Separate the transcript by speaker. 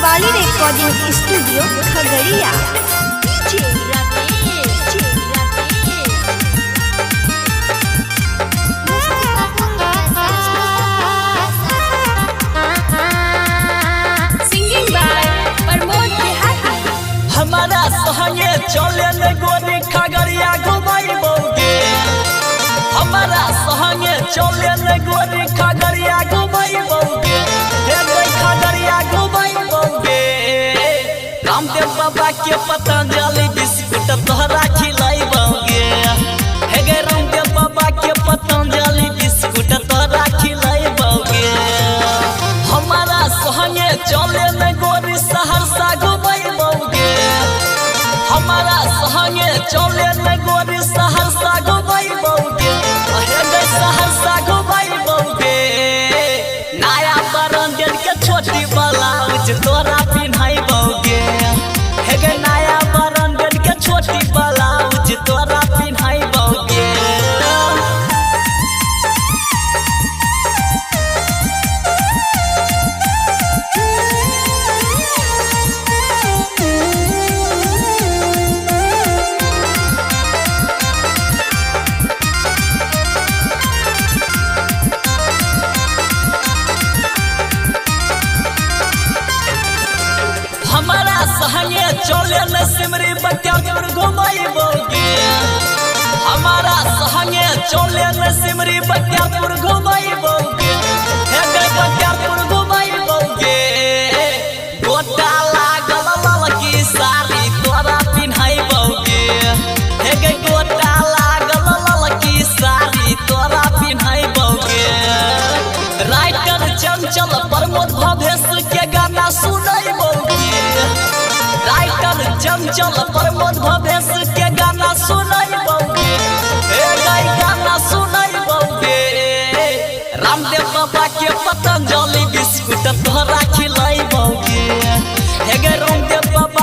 Speaker 1: Shivali recording studio Khagaria.
Speaker 2: Singing by Pramod Bihari.
Speaker 3: हमारा संगे चले न गोरी खगड़िया घुमाइबोगे, हमारा संगे चले न गोरी खगड़िया घुमाइबोगे, हे गोरी खगड़िया घुमाइबोगे। रामदेव बाबा के पतंजलि बिस्कुट तोहरा खिलाइबोगे, हे गे रामदेव बाबा के पतंजलि बिस्कुट तोहरा खिलाइबोगे। हमारा संगे चले न गोरी सहरसा घुमाइबोगे, हमारा संगे चले न गोरी सहरसा घुमाइबोगे, हे गे सहरसा घुमाइबोगे। नया बरंडेर के छोटी ब्लाउज तोरा पिन्हाइबोगे, हे गे नया बरंडेर के छोटी ब्लाउज तोरा पिन्हाइबोगे। हमारा संगे चले न सिमरी बख्तियारपुर घुमाइबोगे, हमारा संगे चले न सिमरी बख्तियारपुर घुमाइबोगे, हे गे बख्तियारपुर घुमाइबोगे। गोटा लागल ललकी साड़ी तोरा पिन्हाइबोगे, हे गे गोटा लागल ललकी साड़ी तोरा पिन्हाइबोगे। राइटर चंचल प्रमोद भवेश के गाना सुनाइबोगे, राइटर चंचल प्रमोद भवेश के गाना सुनाइबोगे, हे गाय गाना सुनाइबोगे। रामदेव बाबा के पतंजलि बिस्कुट तोहरा खिलाइबोगे, हे गे रामदेव बाबा